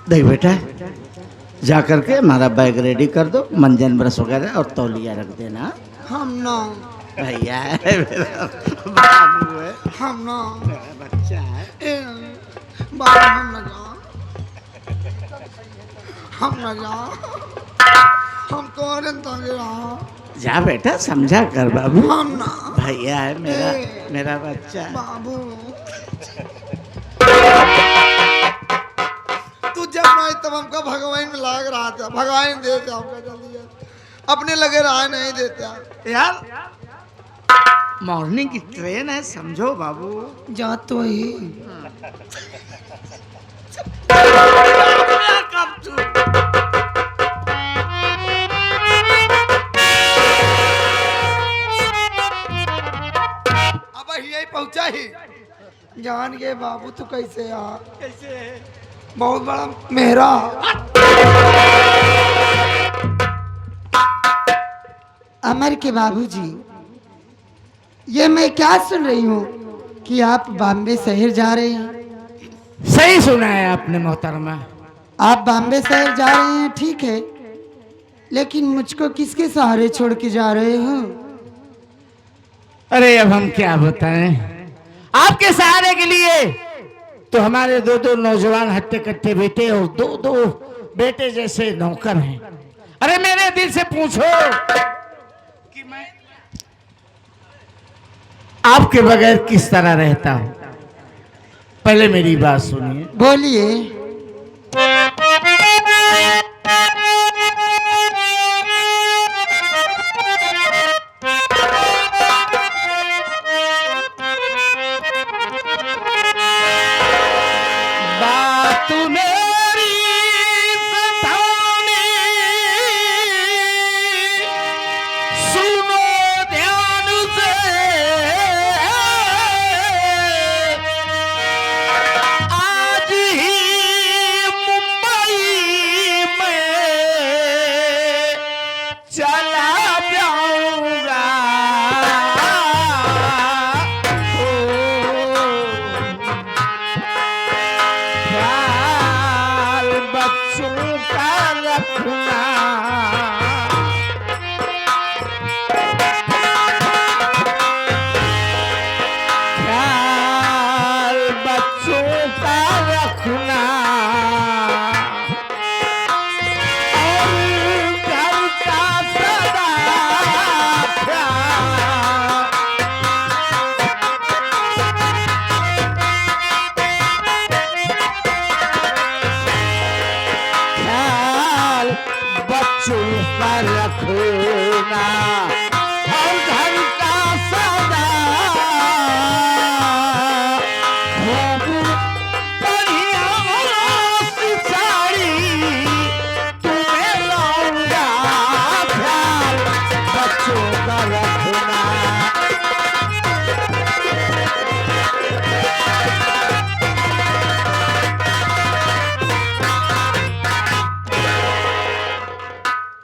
देख बेटा, जा करके हमारा बैग रेडी कर दो, मंजन ब्रश वगैरह और तौलिया रख देना। हम ना भैया है मेरा बाबू है, हम ना मेरा बच्चा है। बाबू हम ना जा, हम ना जा, हम तो जा बेटा, समझा कर बाबू। हम ना भैया है मेरा, मेरा बच्चा है। बाबू तू जब नहीं तब हमका भगवान में लाग रहा था, भगवान देते हमका जल्दी अपने लगे रहा नहीं देता यार। मॉर्निंग की ट्रेन है, समझो बाबू। जा तो ही कब तू अब यही पहुंचा ही जान गए बाबू। तू कैसे आ? कैसे है? बहुत बड़ा मेहरा। अमर के बाबूजी, ये मैं क्या सुन रही हूँ कि आप बॉम्बे शहर जा रहे हैं। सही सुना है आपने मोहतरमा। आप बॉम्बे शहर जा रहे हैं, ठीक है, लेकिन मुझको किसके सहारे छोड़ के जा रहे हो? अरे अब हम क्या बताएं आपके सहारे के लिए। तो हमारे दो दो नौजवान हट्टे कट्टे बेटे और दो दो बेटे जैसे नौकर हैं। अरे मेरे दिल से पूछो कि मैं आपके बगैर किस तरह रहता हूं। पहले मेरी बात सुनिए। बोलिए।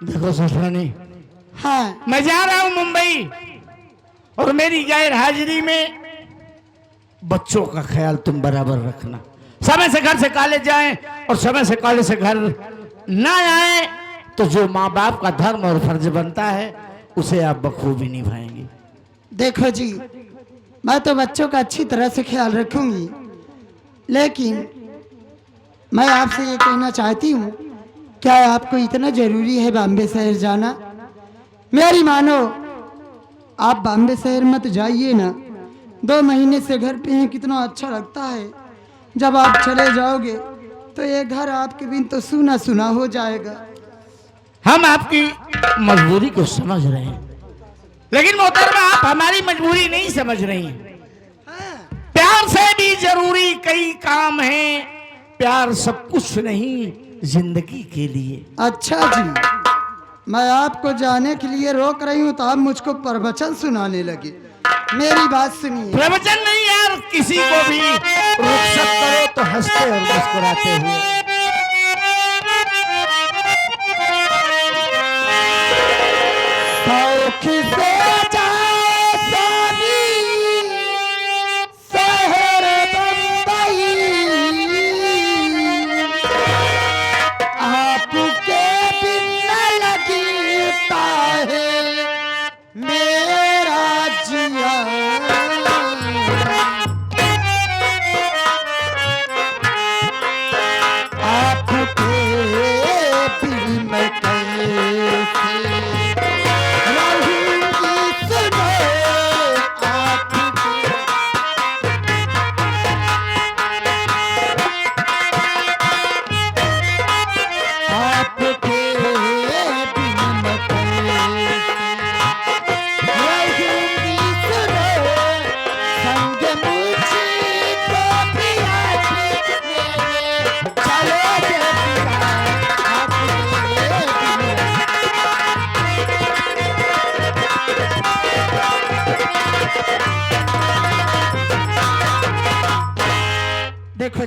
देखो ससुरानी, हाँ, मैं जा रहा हूं मुंबई और मेरी गैर हाजिरी में बच्चों का ख्याल तुम बराबर रखना। समय से घर से कॉलेज जाएं और समय से कॉलेज से घर ना आए तो जो माँ बाप का धर्म और फर्ज बनता है उसे आप बखूबी निभाएंगे। देखो जी, मैं तो बच्चों का अच्छी तरह से ख्याल रखूंगी, लेकिन मैं आपसे ये कहना चाहती हूँ, क्या आपको इतना जरूरी है बॉम्बे शहर जाना? मेरी मानो, आप बॉम्बे शहर मत जाइए ना। 2 महीने से घर पे हैं, कितना अच्छा लगता है। जब आप चले जाओगे तो ये घर आपके बिन तो सूना सूना हो जाएगा। हम आपकी मजबूरी को समझ रहे हैं, लेकिन मोहतरमा आप हमारी मजबूरी नहीं समझ रही हैं। प्यार से भी जरूरी कई काम हैं, प्यार सब कुछ नहीं जिंदगी के लिए। अच्छा जी, मैं आपको जाने के लिए रोक रही हूँ तो आप मुझको प्रवचन सुनाने लगे। मेरी बात सुनिए। प्रवचन नहीं यार, किसी को भी रुखसत करो तो हंसते और मुस्कुराते हुए।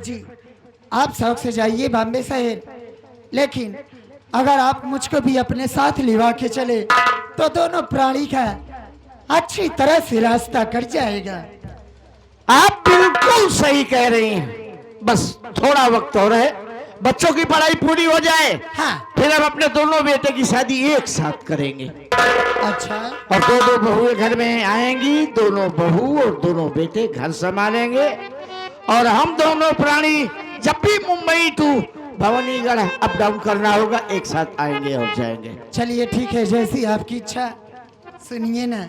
जी, आप शौक से जाइए बॉम्बे शहर, लेकिन अगर आप मुझको भी अपने साथ लिवा के चले तो दोनों प्राणी का अच्छी तरह से रास्ता कट जाएगा। आप बिल्कुल सही कह रही हैं। बस थोड़ा वक्त और है, बच्चों की पढ़ाई पूरी हो जाए, हाँ। फिर हम अपने दोनों बेटे की शादी एक साथ करेंगे। अच्छा। और दो बहुएं घर में आएंगी, दोनों बहू और दोनों बेटे घर संभालेंगे, और हम दोनों प्राणी जब भी Mumbai to Bhavanigarh up down करना होगा एक साथ आएंगे और जाएंगे। चलिए ठीक है, जैसी आपकी इच्छा। सुनिए ना।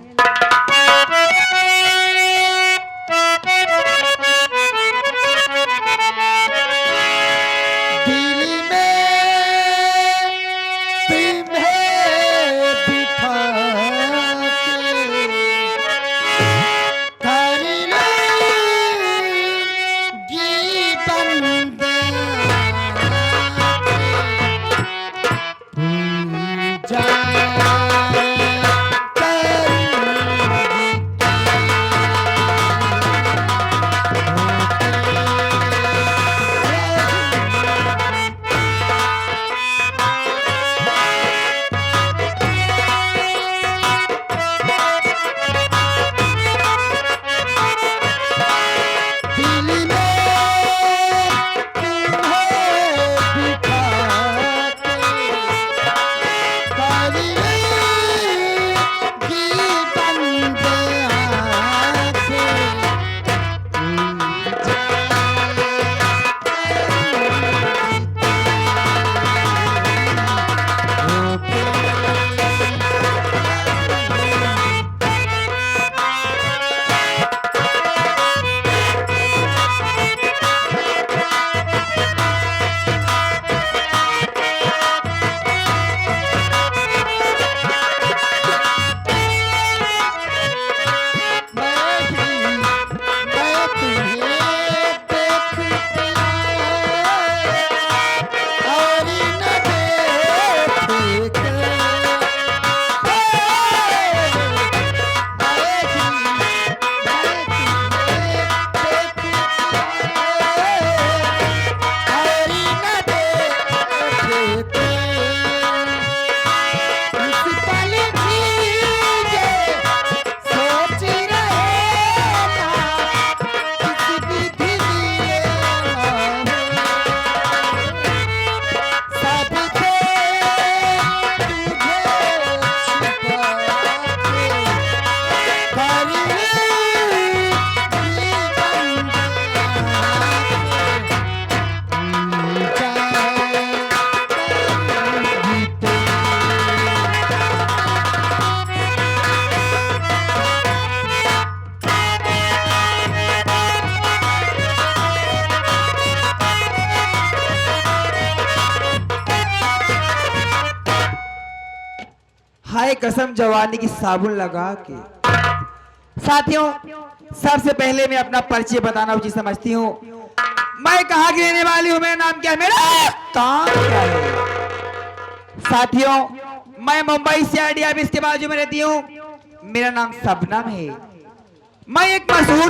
हाय कसम जवानी की साबुन लगा के। साथियों, सबसे पहले मैं अपना परिचय बताना उचित समझती हूँ। मैं कहाँ की रहने वाली हूँ, मेरा नाम क्या है, मेरा काम क्या है। साथियों, मैं मुंबई सीआईडी ऑफिस के बाजू में रहती हूँ। मेरा नाम शबनम है। मैं एक मशहूर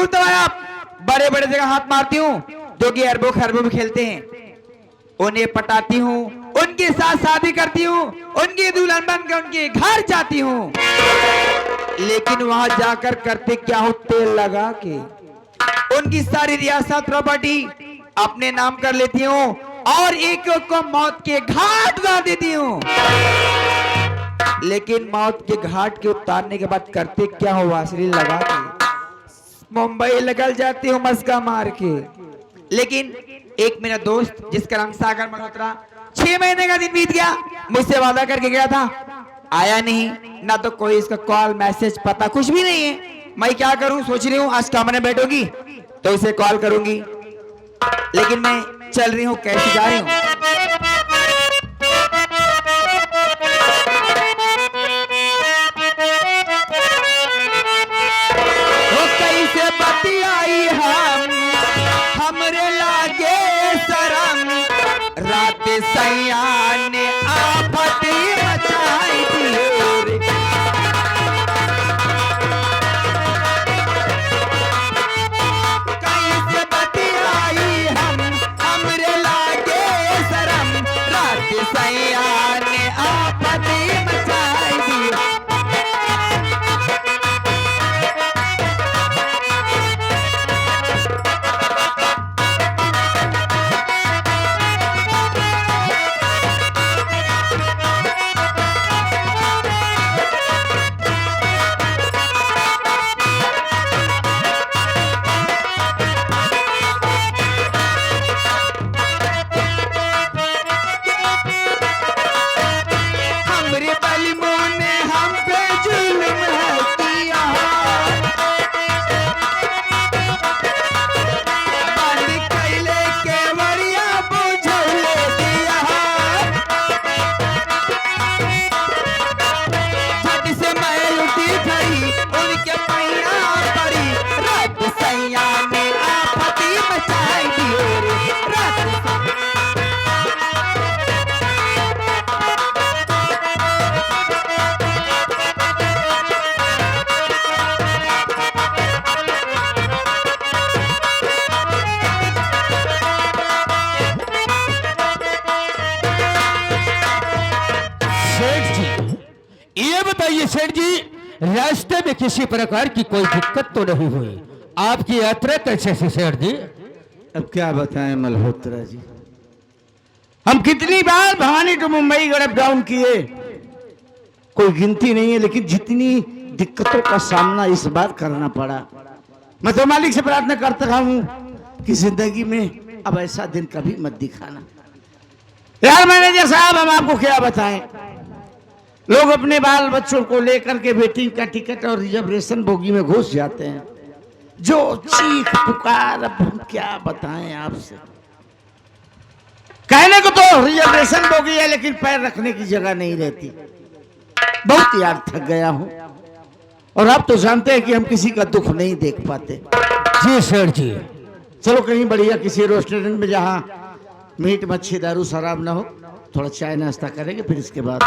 तवायब बड़े बड़े जगह हाथ मारती हूँ, जो कि अरबों खरबों में खेलते हैं। उन्हें पटाती हूँ, उनके साथ शादी करती हूँ, उनकी दुल्हन बनकर उनके घर जाती हूँ। लेकिन वहां जाकर करते क्या हो, तेल लगा के उनकी सारी रियासत प्रॉपर्टी अपने नाम कर लेती हूँ और एक को मौत के घाट उतार देती हूँ। लेकिन मौत के घाट के उतारने के बाद करते क्या हो, वासलीन लगा के मुंबई निकल जाती हूँ मस्का मार के। लेकिन एक मेरा दोस्त जिसका नाम सागर मल्होत्रा, 6 महीने का दिन बीत गया, मुझसे वादा करके गया था, आया नहीं, ना तो कोई इसका कॉल मैसेज पता कुछ भी नहीं है। मैं क्या करूं, सोच रही हूं आज कमरे में बैठूंगी तो इसे कॉल करूंगी, लेकिन मैं चल रही हूं, कैसे जा रही हूं। कैसे बतियाई हमरे लागे शरम, रात सैया ने आफत मचाई दी। कैसे बताइए सेठ जी, रास्ते में किसी प्रकार की कोई दिक्कत तो नहीं हुई? आपकी यात्रा कैसे से सेठ जी? अब क्या बताएं मल्होत्रा जी, हम कितनी बार भवानी टू मुंबई गड़प डाउन किए, कोई गिनती नहीं है, लेकिन जितनी दिक्कतों का सामना इस बार करना पड़ा। मैं तो मालिक से प्रार्थना करता रहा हूं कि जिंदगी में अब ऐसा दिन कभी मत दिखाना। यार मैनेजर साहब, हम आपको क्या बताएं, लोग अपने बाल बच्चों को लेकर के वेटिंग का टिकट और रिजर्वेशन बोगी में घुस जाते हैं, जो चीख पुकार, अब हम क्या बताएं आपसे। कहने को तो रिजर्वेशन बोगी है, लेकिन पैर रखने की जगह नहीं रहती। बहुत यार थक गया हूं, और आप तो जानते हैं कि हम किसी का दुख नहीं देख पाते। जी सेठ जी। चलो कहीं बढ़िया किसी रेस्टोरेंट में जहां मीट मच्छी दारू शराब ना हो, थोड़ा चाय नाश्ता करेंगे, फिर इसके बाद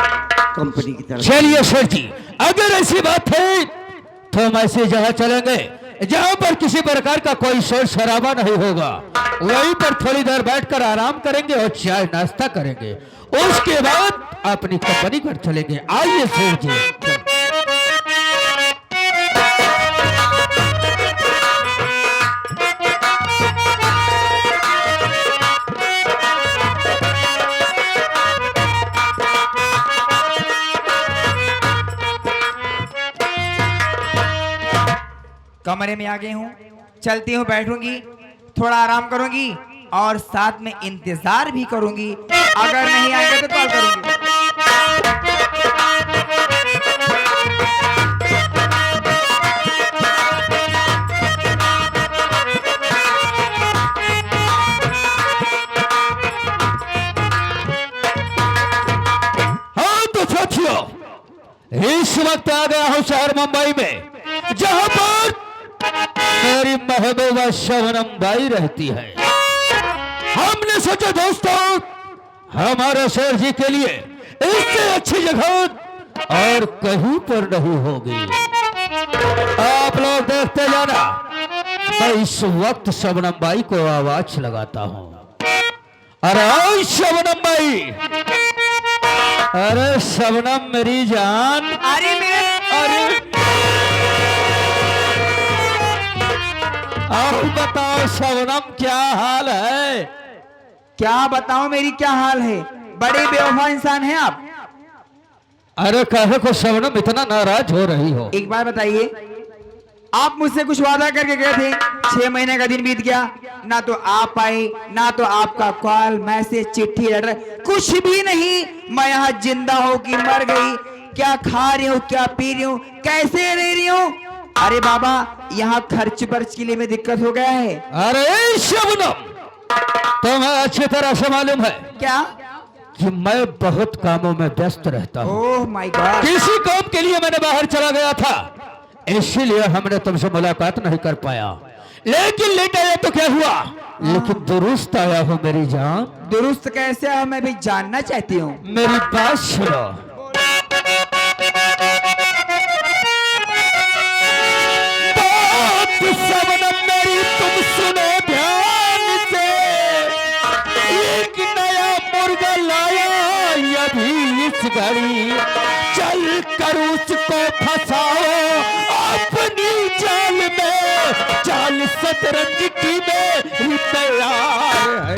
कंपनी की तरफ। चलिए सेठ जी, अगर ऐसी बात है तो हम ऐसी जगह चलेंगे जहां पर किसी प्रकार का कोई शोर शराबा नहीं होगा। वहीं पर थोड़ी देर बैठकर आराम करेंगे और चाय नाश्ता करेंगे, उसके बाद अपनी कंपनी पर चलेंगे। आइए सेठ जी। कमरे में आ गई हूँ, चलती हूँ, बैठूंगी, थोड़ा आराम करूंगी और साथ में इंतजार भी करूंगी। अगर नहीं आएंगे तो कॉल करूंगी। हाँ तो साथियों, इस वक्त आ गया हूं शहर मुंबई में, जहां पर मेरी महबूबा शबनम बाई रहती है। हमने सोचा दोस्तों, हमारे शेर जी के लिए इससे अच्छी जगह और कहीं पर नहीं होगी। आप लोग देखते जाना, मैं इस वक्त शबनम बाई को आवाज लगाता हूं। अरे ओ शबनम बाई, अरे शबनम मेरी जान, अरे अब बताओ शबनम क्या हाल है? क्या बताऊं मेरी क्या हाल है, बड़े बेवफा इंसान हैं आप। अरे कहे को शबनम इतना नाराज हो रही हो? एक बार बताइए, आप मुझसे कुछ वादा करके गए थे, 6 महीने का दिन बीत गया, ना तो आप आए, ना तो आपका कॉल मैसेज चिट्ठी लेटर, कुछ भी नहीं। मैं यहाँ जिंदा हूँ कि मर गई, क्या खा रही हूँ, क्या पी रही हूँ, कैसे रह रही हूँ। अरे बाबा, यहाँ खर्च बर्च के लिए में दिक्कत हो गया है। अरे शबनम, तुम्हें अच्छी तरह से मालूम है क्या कि मैं बहुत कामों में व्यस्त रहता हूँ। ओह माय गॉड, किसी काम के लिए मैंने बाहर चला गया था, इसीलिए हमने तुमसे मुलाकात नहीं कर पाया। लेकिन लेट आया तो क्या हुआ, लेकिन दुरुस्त आया हूँ मेरी जान। दुरुस्त कैसे है, मैं भी जानना चाहती हूँ। मेरी बात सुनो। बात शबनम मेरी तुम सुनो ध्यान से, एक नया मुर्गा लाया अभी इस घड़ी, चल कर उसको फंसाओ अपनी जाल में, जाल शतरंज की मेरी तैयार है।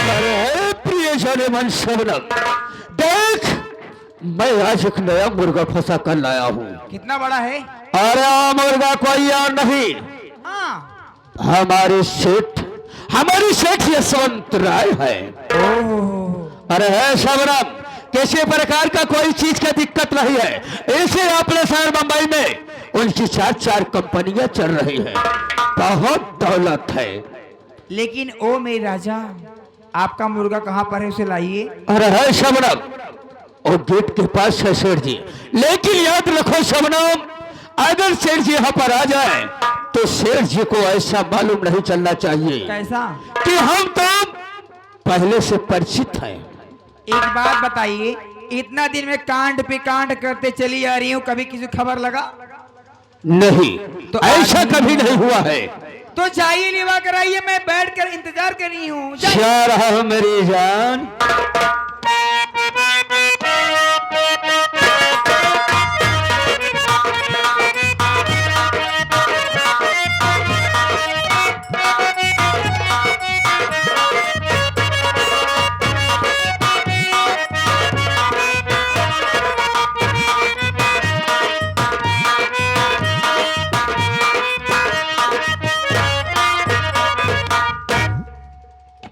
अरे प्रिय जाने मन शबनम, देख मैं आज एक नया मुर्गा फंसा कर लाया हूँ। कितना बड़ा है? अरे मुर्गा कोई और नहीं, हाँ। हमारी सेठ यशवंत राय है। अरे है शबनम, किसी प्रकार का कोई चीज का दिक्कत नहीं है, इसे अपने शहर मुंबई में उनकी 4 कंपनियां चल रही है, बहुत दौलत है। लेकिन ओ मेरे राजा, आपका मुर्गा कहाँ पर है, उसे लाइए। अरे है शबनम, और गेट के पास है सेठ जी। लेकिन याद रखो शबनम, अगर सेठ जी यहाँ पर आ जाए तो सेठ जी को ऐसा मालूम नहीं चलना चाहिए कैसा? कि हम तो पहले से परिचित हैं। एक बात बताइए, इतना दिन में कांड पे कांड करते चली आ रही हूँ, कभी किसी खबर लगा? नहीं, तो ऐसा आज- कभी नहीं हुआ है। तो जाइए लेवा कराइए, मैं बैठ कर इंतजार कर रही हूँ। जा रहा हूँ मेरी जान।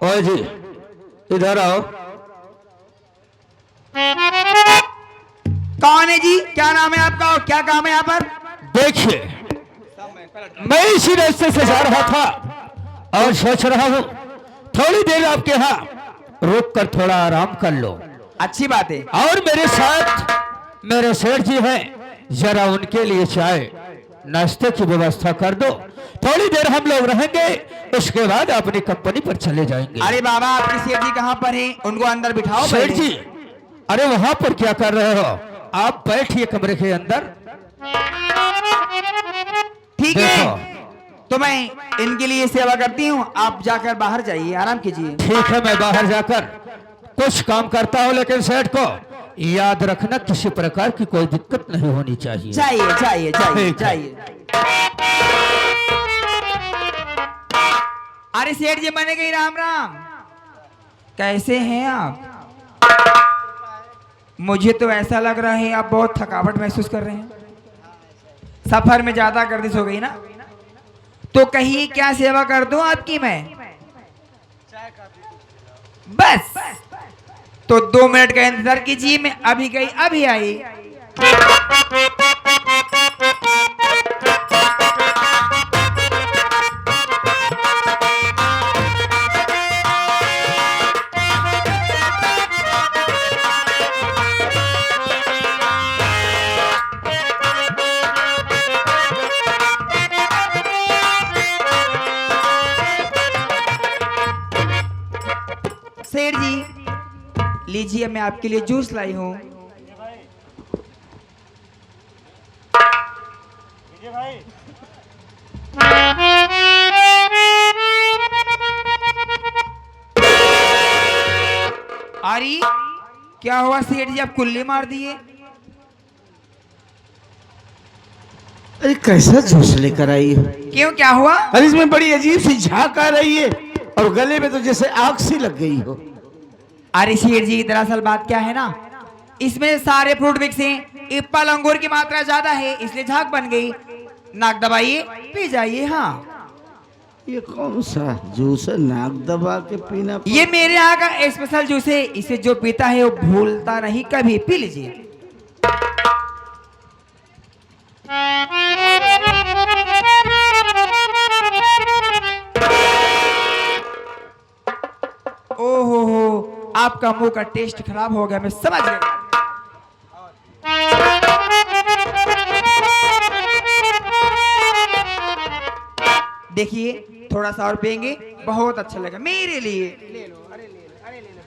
ओए जी, इधर आओ। कौन है जी? क्या नाम है आपका और क्या काम है यहाँ पर? देखिए, मैं इसी रास्ते से जा रहा था और सोच रहा हूँ थोड़ी देर आपके यहाँ रुक कर थोड़ा आराम कर लो। अच्छी बात है। और मेरे साथ मेरे सेठ जी हैं, जरा उनके लिए चाय नाश्ते की व्यवस्था कर दो। थोड़ी देर हम लोग रहेंगे, उसके बाद अपनी कंपनी पर चले जाएंगे। अरे बाबा, आपके सेठ जी कहाँ पर हैं? उनको अंदर बिठाओ। सेठ जी, अरे वहां पर क्या कर रहे हो? आप बैठिए कमरे के अंदर। ठीक है, तो मैं इनके लिए सेवा करती हूँ, आप जाकर बाहर जाइए, आराम कीजिए। ठीक है, मैं बाहर जाकर कुछ काम करता हूँ, लेकिन सेठ को याद रखना किसी प्रकार की कोई दिक्कत नहीं होनी चाहिए। जाइए जाइए जाइए ठीक है। जाइए। अरे सेठ जी, मैंने कही राम राम। कैसे हैं आप? मुझे तो ऐसा लग रहा है आप बहुत थकावट महसूस कर रहे हैं। सफर में ज्यादा गर्दिश हो गई ना? तो कहिए क्या सेवा कर दूं आपकी मैं? बस तो 2 मिनट का इंतजार कीजिए, मैं अभी गई अभी आई। सेठ जी, लीजिए, मैं आपके लिए जूस लाई हूँ। अरे क्या हुआ सेठ जी, आप कुल्ली मार दिए? अरे कैसा जूस लेकर आई हो? क्यों, क्या हुआ? अरे इसमें बड़ी अजीब सी झाग आ रही है और गले में तो जैसे आग सी लग गई हो। अरे सेठ जी, दरअसल बात क्या है ना, इसमें सारे फ्रूट मिक्स हैं, एप्पल अंगूर की मात्रा ज्यादा है, इसलिए झाग बन गई। नाक दबाइए, पी जाइए। हाँ, ये कौन सा जूस है नाक दबा के पीना? ये मेरे यहाँ का स्पेशल जूस है, इसे जो पीता है वो भूलता नहीं कभी। पी लीजिए। ओहो हो, आपका मुंह का टेस्ट खराब हो गया, मैं समझ गया। देखिए, थोड़ा सा और पियेंगे, बहुत अच्छा लगा मेरे लिए। ले लो, अरे ले लो, अरे ले लो,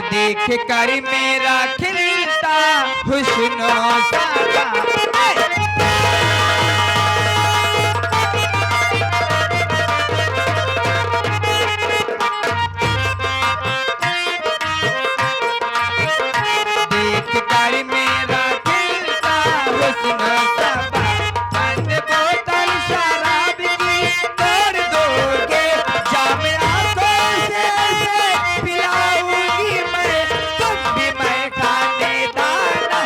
देख कर मेरा खिलता हुस्नो सारा। देख कर मेरा खिलता हुस्नो सारा, बंद बोतल शराब की तोड़ दोगे, जाम आंखों से पिलाऊंगी मैं, तुम भी मैं खाने दाना।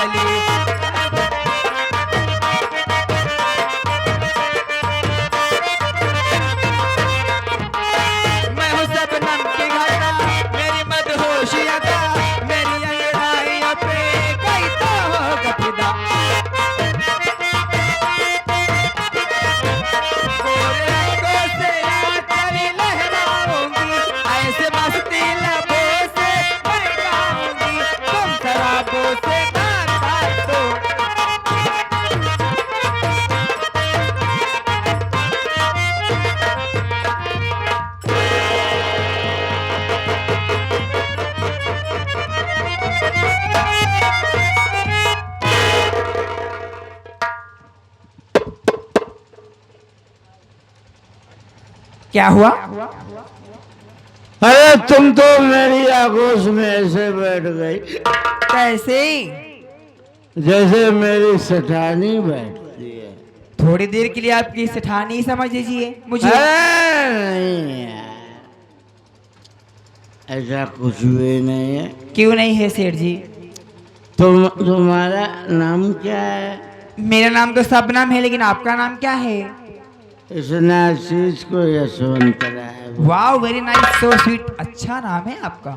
चलिए। मैं हूँ शबनम की घटा, मेरी मदहोशी अदा, मेरी अंगड़ाइयों पे कोई तो होगा फिदा। गोरे रंगों से आंचल लहराऊंगी, ऐसे मस्ती लबों से मैं गाऊंगी, तुम शराबों से गाता तो। क्या हुआ? अरे तुम तो मेरी आगोश में ऐसे बैठ गई कैसे? जैसे मेरी सेठानी बैठती है। थोड़ी देर के लिए आपकी सेठानी समझ लीजिए मुझे। अरे नहीं यार, ऐसा कुछ भी नहीं है। क्यों नहीं है सेठ जी? तुम्हारा नाम क्या है? मेरा नाम तो शबनम है, लेकिन आपका नाम क्या है? इतना चीज को यशवंतरा है। वाह, वेरी नाइस, सो स्वीट। अच्छा नाम है आपका।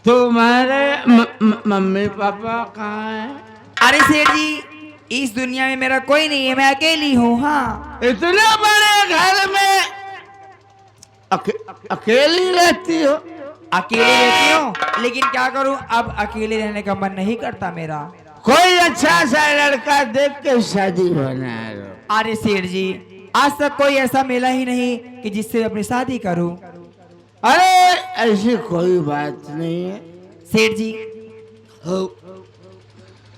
तुम्हारे मम्मी पापा कहाँ हैं? अरे सेठ जी, इस दुनिया में मेरा कोई नहीं है, मैं अकेली हूँ। हाँ, इतने बड़े घर में अकेली रहती हो? अकेले रहती हूँ, लेकिन क्या करूँ, अब अकेले रहने का मन नहीं करता मेरा। कोई अच्छा सा लड़का देख के शादी बना लो। अरे सेठ जी, आज तक कोई ऐसा मिला ही नहीं कि जिससे अपनी शादी करूं। अरे ऐसी कोई बात नहीं है सेठ जी,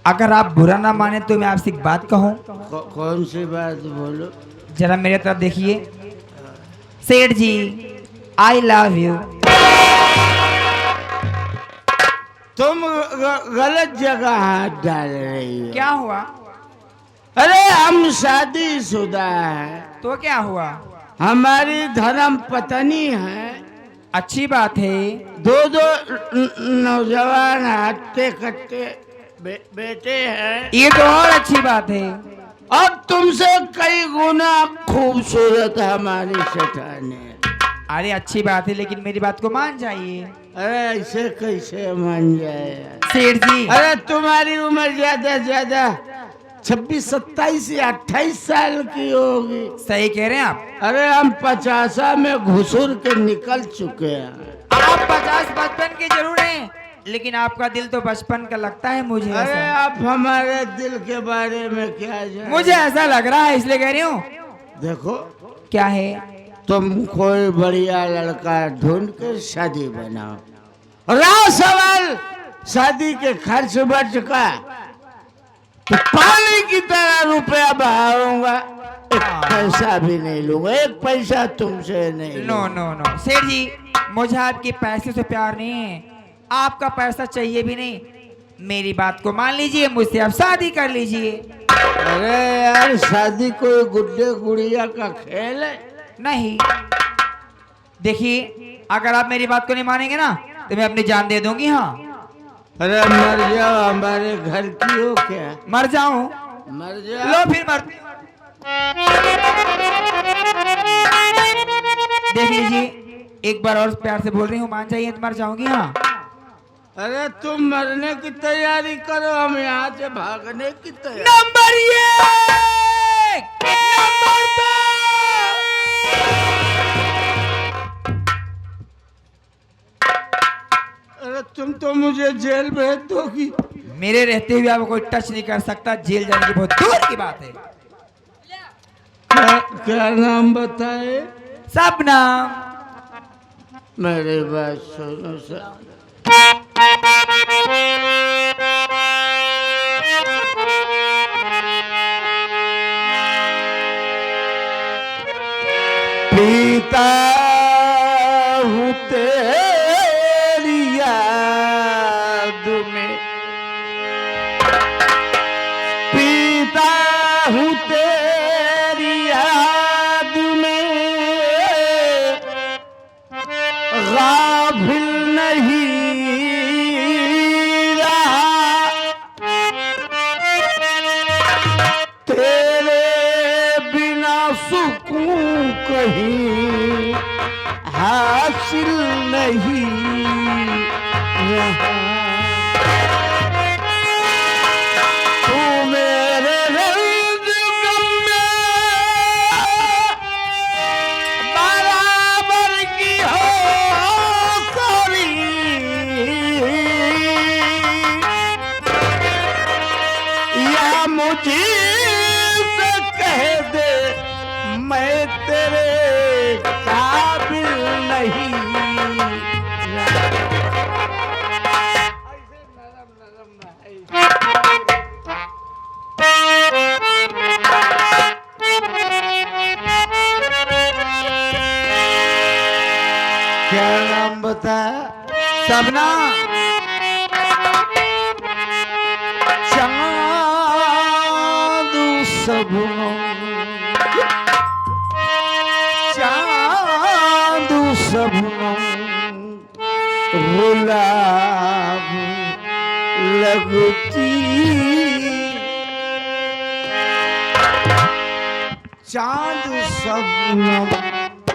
अगर आप बुरा ना माने तो मैं आपसे एक बात कहूं। कौन सी बात बोलो? जरा मेरे तरफ देखिए। सेठ जी, आई लव यू। तुम गलत जगह हाथ डाल रही हो। क्या हुआ? अरे हम शादीशुदा हैं, तो क्या हुआ? हमारी धर्म पत्नी है, अच्छी बात है। दो नौजवान हट्टे कट्टे बेटे हैं, ये तो और अच्छी बात है। और तुमसे कई गुना खूबसूरत हमारी सेठानी है। अरे अच्छी बात है, लेकिन मेरी बात को मान जाइए। अरे ऐसे कैसे मान जाए? सेठ जी, अरे तुम्हारी उम्र ज्यादा ज्यादा 26, 27 या 28 साल की होगी। सही कह रहे हैं आप। अरे हम 50 में घुसुर के निकल चुके हैं। आप 50 बचपन के जरूर हैं, लेकिन आपका दिल तो बचपन का लगता है मुझे। अरे ऐसा। आप हमारे दिल के बारे में क्या जाने? मुझे ऐसा लग रहा है, इसलिए कह रही हूँ। देखो, क्या है? तुम कोई बढ़िया लड़का ढूंढ के शादी बनाओ। रहा सवाल शादी के खर्च बच का, तो पानी की तरह रुपया बहाऊंगा, एक पैसा भी नहीं लूंगा, एक पैसा तुमसे नहीं नो नो नो सेठ जी, मुझे आपके पैसे से प्यार नहीं है, आपका पैसा चाहिए भी नहीं। मेरी बात को मान लीजिए, मुझसे आप शादी कर लीजिए। अरे यार, शादी कोई गुड्डे गुड़िया का खेल है? नहीं, देखिए, अगर आप मेरी बात को नहीं मानेंगे ना, तो मैं अपनी जान दे दूंगी। हाँ, अरे मर जाओ, हमारे घर की हो क्या? मर जाऊं? मर जाओ। लो फिर मर। देख लीजिए, एक बार और प्यार से बोल रही हूँ, मान जाइए तो मर जाऊंगी। हाँ, अरे तुम मरने की तैयारी करो, हम यहाँ से भागने की तैयारी। Number 1, number 2। अरे तुम तो मुझे जेल भेज दोगी। मेरे रहते हुए आपको कोई टच नहीं कर सकता, जेल जाने की बहुत दूर की बात है। क्या नाम बताए? शबनम। मेरी बात सुनो सर, पीता हूँ तेरी याद में, पीता हूँ तेरी याद में, गाफिल नहीं रहा, आता है? सपना चांद सबनम, चांद सबनम गुलाब लगती, चांद सबनम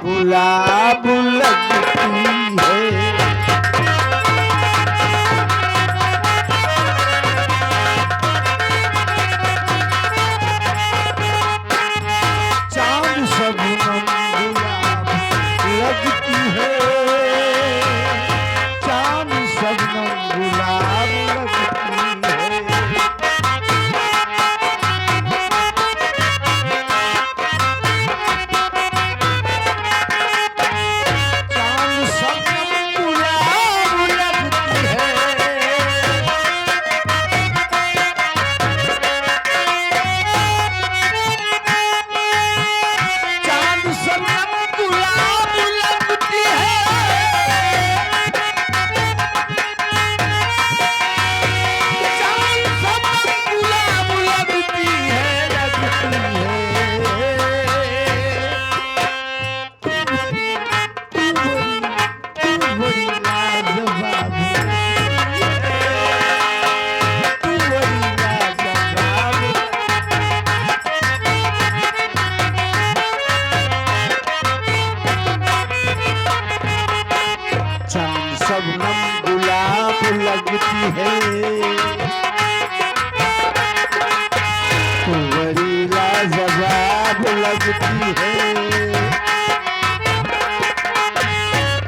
गुलाब लगती है। चांद सबनम गुलाब लगती है, चांद सबनम गुलाब लगती है। चांद सबनम गुलाब लगती है। चांद सबनम गुलाब लगती है। चांद सबनम गुलाब लगती है, लगती है। तू बड़ी लाजवाब है, तू बड़ी लाजवाब है। चांद सबनम गुलाब लगती है, तू बड़ी लाजवाब लगती है।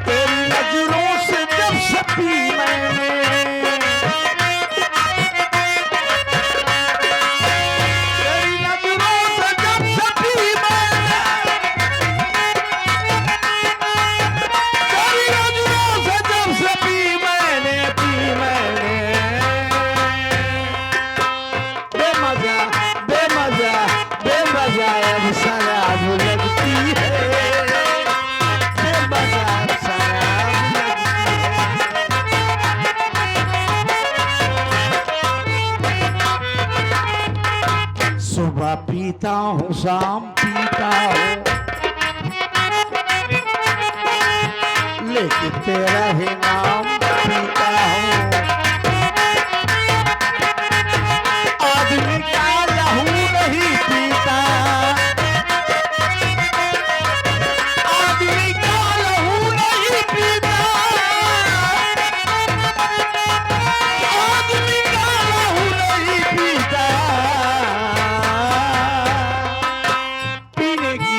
तेरी नजरों से जब सपी मैंने, तेरी नजरों से जब सपी मैंने, तेरी नजरों से जब से पी मैंने, पी मैंने, बेमजा बेमजा बेमजा अब शराब लगती है, बेमजा शराब लगती है। सुबह पीता हूँ, शाम पीता हूँ, लेकिन तेरा ही नाम पीता हूँ। आदमी का लहू नहीं पीता, आदमी का लहू नहीं पीता, आदमी का लहू नहीं पीता। पीने की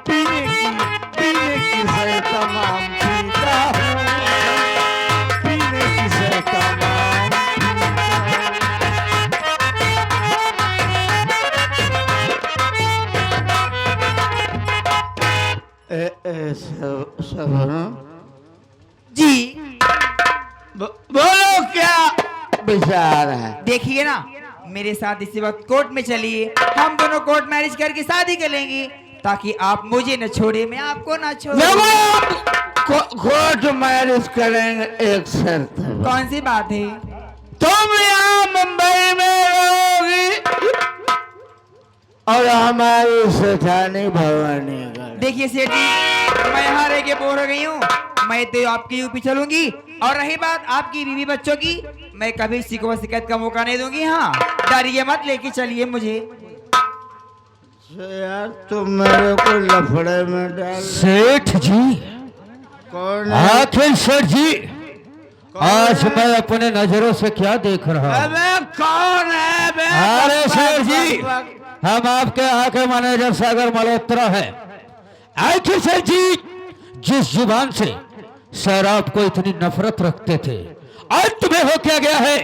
पीने की पीने की है तमाम पीता हूँ, पीने की है तमाम पीता हूँ। सबनम जी बोलो क्या विचार है? देखिए ना, मेरे साथ इसी वक्त कोर्ट में चलिए, हम दोनों कोर्ट मैरिज करके शादी कर लेंगे, ताकि आप मुझे न छोड़े, मैं आपको ना छोड़े। कोर्ट मैरिज करेंगे, एक शर्त है। कौन सी बात है? तुम यहाँ मुंबई में रहोगी और हमारी सेठानी भवानी का। देखिए सेठ जी, मैं यहाँ रह के बोर हो गई हूँ, मैं तो आपकी यूपी चलूंगी। और रही बात आपकी बीवी बच्चों की, मैं कभी शिकवा शिकायत का मौका नहीं दूंगी। हाँ, डरिए मत, लेके चलिए मुझे। यार तुम मेरे को लफड़े में डाल। सेठ जी, कौन है? आखिर सेठ जी, आज मैं अपने नजरों से क्या देख रहा हूँ? अबे कौन है बे? अरे सेठ जी, हम आपके यहाँ के मैनेजर सागर मल्होत्रा है। आखिर सेठ जी, जिस जुबान से शराब को इतनी नफरत रखते थे, आज तुम्हें हो क्या गया है?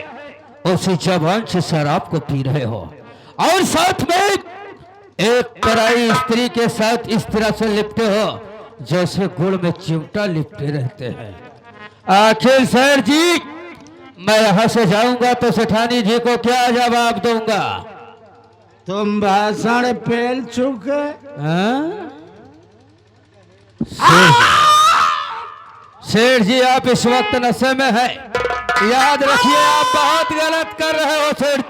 उसी जुबान से शराब को पी रहे हो और साथ में एक पराई स्त्री के साथ इस तरह से लिपटे हो जैसे गुड़ में चिमटा लिपटे रहते हैं। आखिर सर जी, मैं यहाँ से जाऊंगा तो सेठानी जी को क्या जवाब दूंगा? तुम भाषण फेल चुके। हाँ? सेठ जी आप इस वक्त नशे में हैं। याद रखिए आप बहुत गलत कर रहे हो सेठ।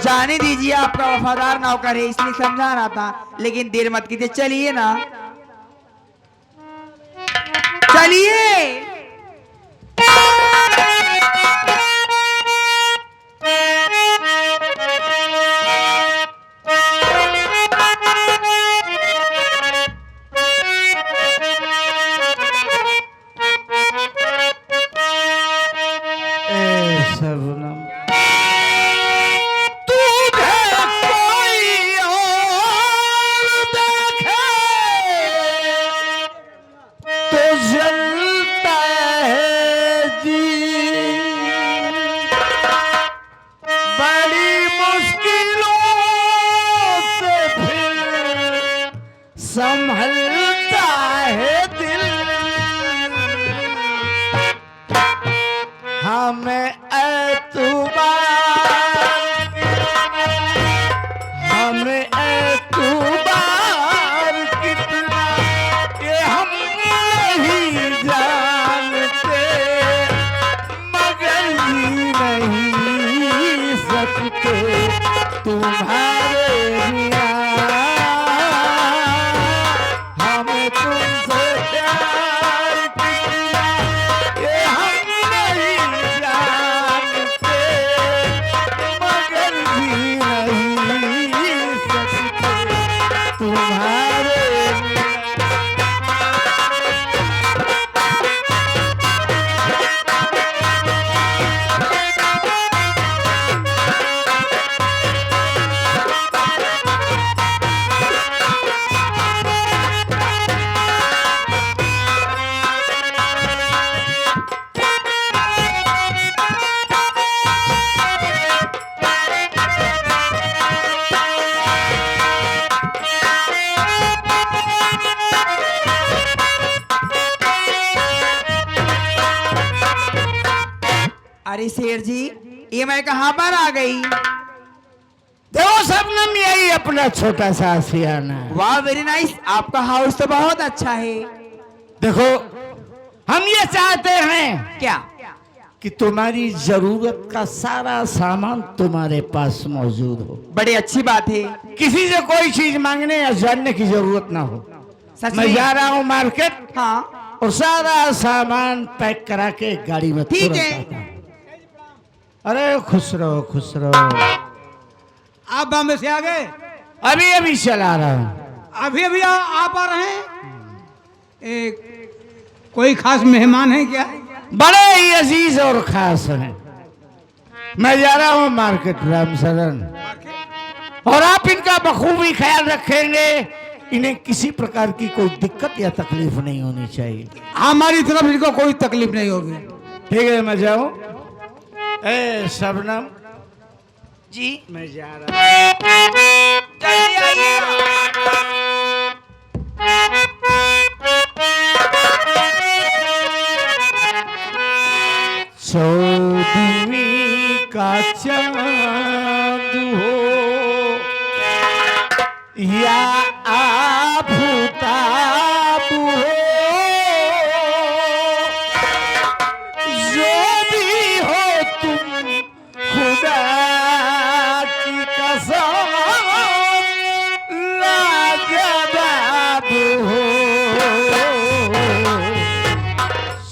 जाने दीजिए, आपका वफादार नौकर है इसलिए समझा रहा था, लेकिन देर मत कीजिए, चलिए ना, चलिए। शबनम संभलता है दिल, हमें एतबार कितना ये हम नहीं जानते, मगर जी नहीं सकते तुम्हारे बिना, हमें तुमसे प्यार कितना ये हम नहीं जानते, मगर जी नहीं सकते तुम्हारे बिना। अरे शेर जी, ये मैं कहाँ पर आ गई? देखो शबनम, यही अपना छोटा सा आशियाना है। वाह, वेरी नाइस, आपका हाउस तो बहुत अच्छा है। देखो हम ये चाहते हैं क्या? कि तुम्हारी जरूरत का सारा सामान तुम्हारे पास मौजूद हो, बड़ी अच्छी बात है। किसी से कोई चीज मांगने या जानने की जरूरत ना हो। सच मैं में? जा रहा हूँ मार्केट, हाँ और सारा सामान पैक करा के गाड़ी में ठीक तुरंत है। आता हूं। अरे खुश रहो खुश रहो। आप बॉम्बे से आ गए? अभी अभी चला रहा हूँ। अभी अभी आप आ रहे हैं? एक कोई खास मेहमान है क्या? बड़े ही अजीज और खास हैं। मैं जा रहा हूँ मार्केट रामसरन, और आप इनका बखूबी ख्याल रखेंगे, इन्हें किसी प्रकार की कोई दिक्कत या तकलीफ नहीं होनी चाहिए। हमारी तरफ इनको कोई तकलीफ नहीं होगी। ठीक है, मैं जाऊँ? ए शबनम जी, मैं जा रहा हूँ। जल्दी आइए। चौदहवीं का चांद हो या आफताब हो, जो भी हो तुम खुदा की कसम लाजवाब हो।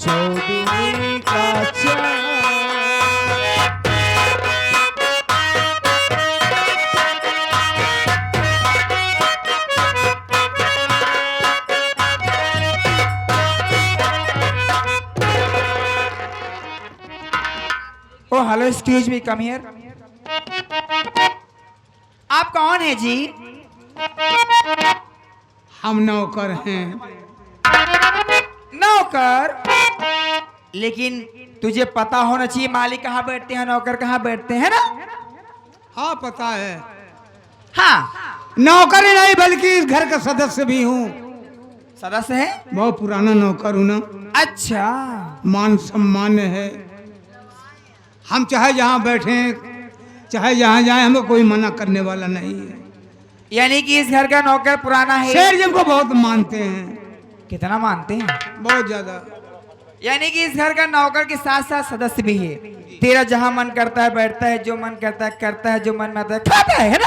चौदहवीं का चांद ओ hello, excuse me, come here. आप कौन है जी? हम नौकर हैं। नौकर? लेकिन तुझे पता होना चाहिए मालिक कहाँ बैठते हैं, नौकर कहाँ बैठते हैं ना? हाँ पता है। हाँ, नौकर ही नहीं बल्कि इस घर का सदस्य भी हूँ। सदस्य है? बहुत पुराना नौकर हूँ ना। अच्छा, मान सम्मान है। हम चाहे जहाँ बैठे चाहे जहाँ जाए, हमें कोई मना करने वाला नहीं है। यानी कि इस घर का नौकर पुराना है। शेर जी को बहुत मानते हैं। कितना मानते हैं? बहुत ज्यादा। यानी कि इस घर का नौकर के साथ साथ सदस्य भी है। तेरा जहां मन करता है बैठता है, जो मन करता है करता है, जो मन में आता है खाता है ना?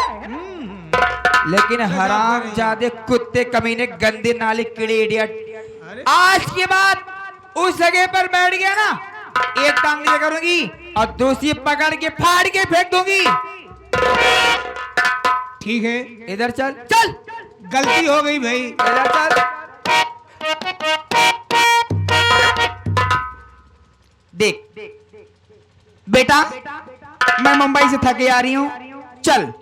लेकिन हराम जादे कुत्ते कमीने गंदे नाले कीड़े इडियट, आज के बाद उस जगह पर बैठ गया ना, एक टांग नीचे करूंगी और दूसरी पकड़ के फाड़ के फेंक दूंगी। ठीक है, इधर चल चल, गलती हो गई भाई। इधर चल। देख बेटा, मैं मुंबई से थके आ रही हूँ, चल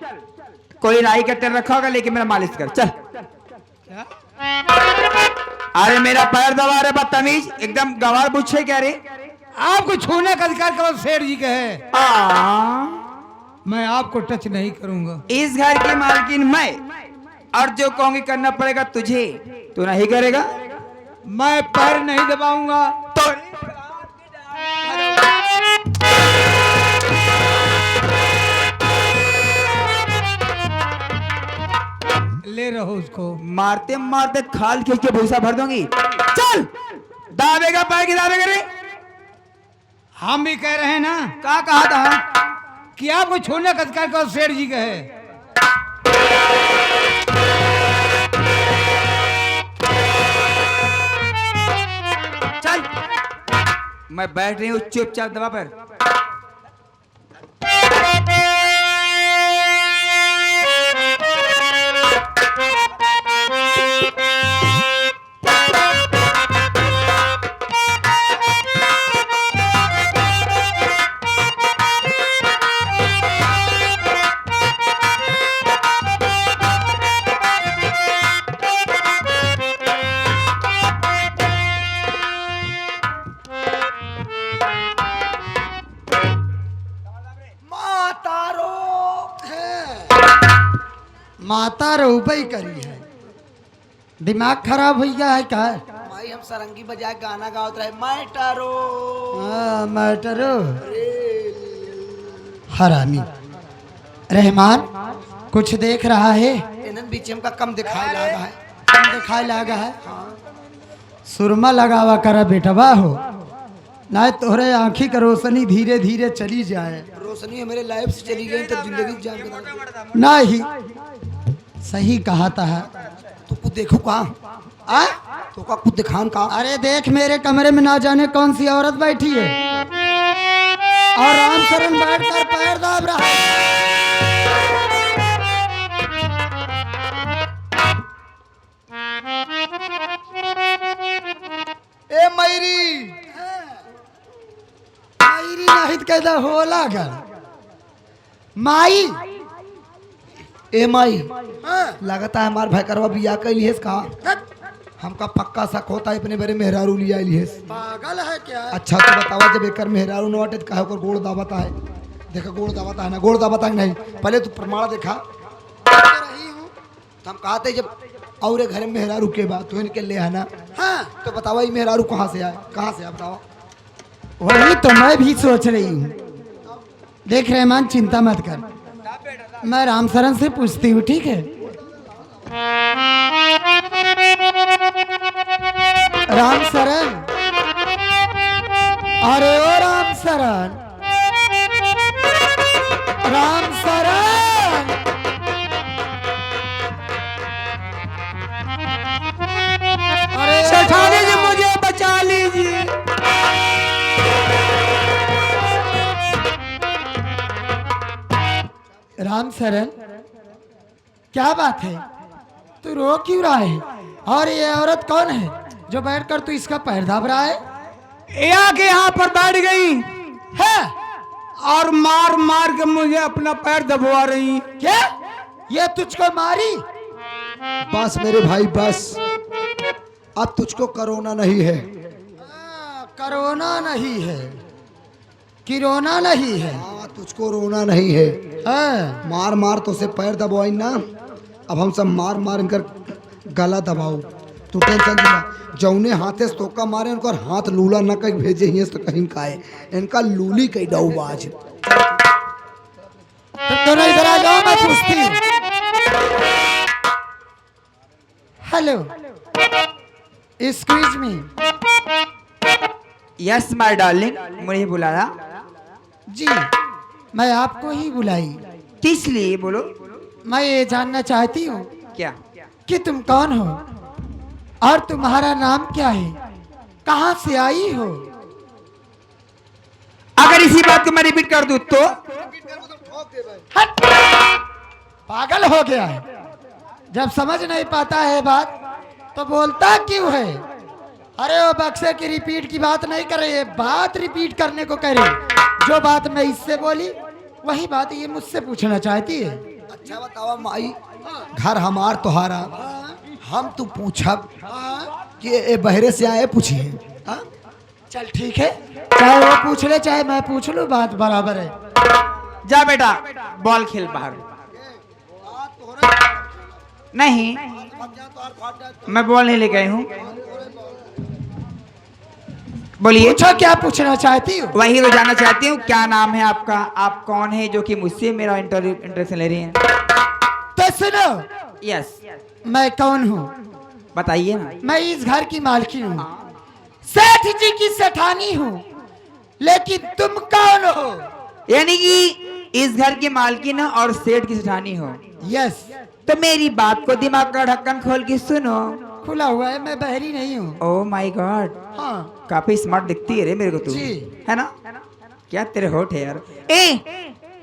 कोई राई का तेल रखा होगा लेके मेरा मालिश कर, चल। अरे मेरा पैर दबा रहे बदतमीज, एकदम गवार पूछे क्या रे? आपको छूने का अधिकार केवल सेठ जी का है, आ, मैं आपको टच नहीं करूंगा। इस घर की मालकिन मैं, और जो कहूंगी करना पड़ेगा तुझे, तू नहीं करेगा? मैं पैर नहीं दबाऊंगा। तो ले रहो उसको। मारते मारते खाल खींच के भूसा भर दूंगी। चल दावेगा, पैर की दावेगा रे। हम भी कह रहे हैं ना क्या कहा था कि आपको छूने का अधिकार केवल सेठ जी का है। चल, मैं बैठ रही हूँ चुपचाप दबा पर। माता रोबई करी है, दिमाग खराब हो गया है क्या? भाई हम सरंगी बजाए गाना गावत रहे, मैटरो मैटरो हरामी। रहमान कुछ देख रहा है? इन्हन बीच का कम दिखाई लगा है। कम दिखाई लगा है? सुरमा लगावा करा बेटवा हो, ना तोहरे आंखी का रोशनी धीरे धीरे चली जाए। रोशनी है मेरे लाइफ से चली गई तो जिंदगी जान के नहीं सही कहा था। तो कुछ देखो कहाँ तो का कुछ दिखान कहाँ? अरे देख मेरे कमरे में ना जाने कौन सी औरत बैठी है और राम शरण बैठकर पैर दाब रहा है। ए मैरी मायरी नहीं तो कहता होला घर माई। ए माई लगता है हमार भाई करवा बिया कैली है कहा? हमका पक्का शक होता है अपने बारे मेहरारू लिया है। पागल है क्या? अच्छा तो बतावा, जब एक मेहरारू न वाटे कहा होकर गोड़ दावता है? देखा गोड़ दावता है ना, गोड़ दावता है नहीं, पहले तू प्रमाण देखा। रही हूँ तो हम कहते जब और घर में मेहरारू के बाद तो इनके ले आना। हाँ तो बतावा ये मेहरारू कहाँ से आए, कहाँ से आए बतावा? वही तो मैं भी सोच रही हूँ। देख रहमान चिंता मत कर, मैं राम शरण से पूछती हूँ, ठीक है? राम शरण, अरे ओ राम शरण, राम शरण, अरे सेठानी जी मुझे बचा लीजिए। राम शरण क्या बात है, तू रो क्यों रहा है? और ये औरत कौन है जो बैठकर तू इसका पैर दाब रहा है? यहाँ पर बैठ गई है और मार मार के मुझे अपना पैर दबवा रही। क्या ये तुझको मारी? बस मेरे भाई बस, अब तुझको कोरोना नहीं है। कोरोना नहीं है, किरोना नहीं है। हाँ तुझको रोना नहीं है। हाँ, मार मार तो से पैर दबाई ना, अब हम सब मार मार इनकर गला दबाओ। तू टेंशन दिला, जौने हाथे से तोका मारे उनका हाथ लूला न कहीं भेजे ही तो कहीं काए इनका लूली कहीं डाउबाज। तो दोनों इधर आ जाओ, मैं पूछती हूँ। Hello, excuse me. Yes my darling, मुझे बुलाया जी, मैं आपको ही बुलाई। किस लिए बोलो? मैं ये जानना चाहती हूँ क्या? कि तुम कौन हो और तुम्हारा नाम क्या है, कहाँ से आई हो? अगर इसी बात को मैं रिपीट कर दूं तो हट! पागल हो गया है, जब समझ नहीं पाता है बात तो बोलता क्यों है? अरे वो बक्से की रिपीट की बात नहीं कर रही है, बात रिपीट करने को कह रही। जो बात मैं इससे बोली वही बात ये मुझसे पूछना चाहती है। अच्छा बतावा माई, घर हमार तोहारा, हम तू पूछब कि ए बहरे से आए पूछिए। हाँ? चल ठीक है, चाहे वो पूछ ले चाहे मैं पूछ लूं, बात बराबर है। जा बेटा बॉल खेल बाहर। नहीं, मैं बॉल नहीं लेके आई हूँ। बोलिए। पूछो क्या पूछना चाहती हो? वही तो जानना चाहती हूँ, क्या नाम है आपका, आप कौन है जो कि मुझसे मेरा इंटरेक्शन ले रही हैं? तो सुनो, यस, मैं कौन हूँ? बताइए ना। मैं इस घर की मालकिन हूँ, सेठ जी की सेठानी हूँ, लेकिन तुम कौन हो? यानी कि इस घर की मालकिन और सेठ की सेठानी हो। यस, तो मेरी बात को दिमाग का ढक्कन खोल के सुनो। खुला हुआ है, मैं बहरी नहीं हूँ। ओह माय गॉड, हाँ काफी स्मार्ट दिखती है रे मेरे को तू, जी। है ना? क्या तेरे होठ है यार।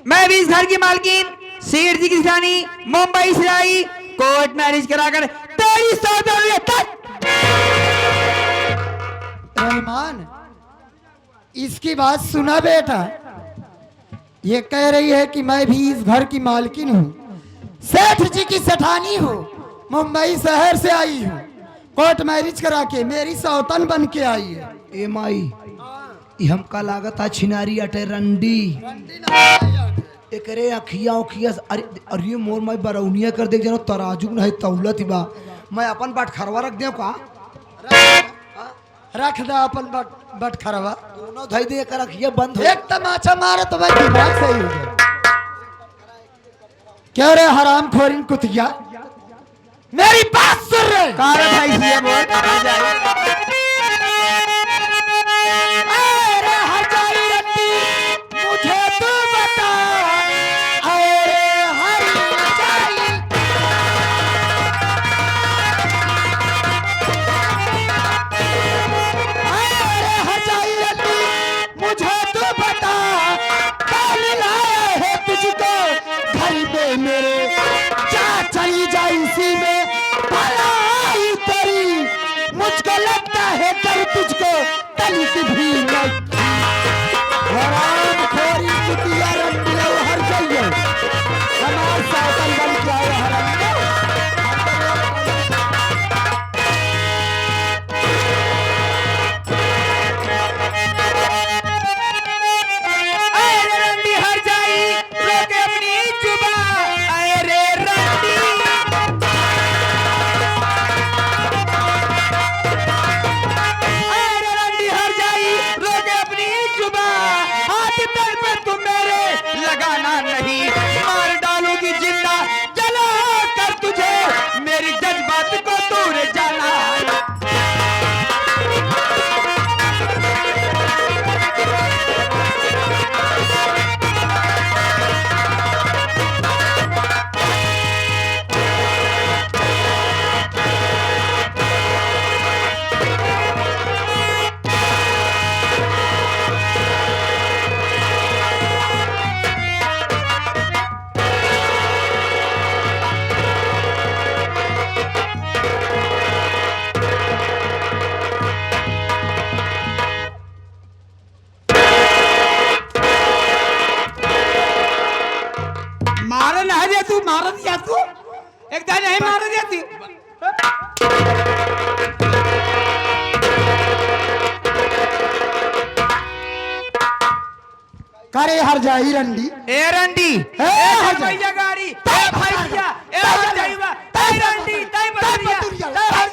मैं भी इस घर की मालकिन सेठ जी की सेठानी मुंबई से आई, कोर्ट मैरिज कराकर तेरी सौदारी तक। रहमान, इसकी बात सुना बेटा, ये कह रही है कि मैं भी इस घर की मालकिन हूँ, सेठ जी की सेठानी हूँ, मुंबई शहर से आई हूँ, कोर्ट मैरिज करा के मेरी सौतन बन के आई है। ए माई, ई हमका लागत है छिनारी अटे रंडी। एकरे अखिया उखिया अरे अरे मोर माई बरौनिया कर देख जनो तराजू नहीं तौलत बा। मैं अपन बाट खरवा रख दे का? रख दे अपन बट खरवा, दोनों धई दे कर अखिया बंद हो। एक तमाचा मारे तो मैं दिमाग सही हो गया। क्या रे हराम खोरिन कुतिया, मेरी बात सुन रहे? कार भाई जी बोल अरे हजारी रत्ती, मुझे तू बता, अरे हरी हजारी, अरे हजारी रत्ती, मुझे तू बता, कल लाया है तुझको घर में मेरे, जा चली जा इसी में भलाई तेरी, मुझको लगता है कर तुझको तली से भी नहीं। हराम खोरी कुतिया रंडिया हर जाइए, हमारे साथन बन के आए हराम। अरे रंडी हर जाई रोके अपनी जुबान। अरे रंडी हर जाई रोके अपनी जुबान। हाथ तल पे तुम मेरे लगाना नहीं, मार डालूंगी जिंदा जला कर तुझे, मेरी जज्बात को दूर जाना। मार ना दे तू, मार दिया तू, एकदा नहीं मार दिया तू। करे हर जाई रंडी, ए रंडी, ए हर भैया गाड़ी, ए भैया, ए हर जाईवा, ए रंडी, तई बदरिया, तई हर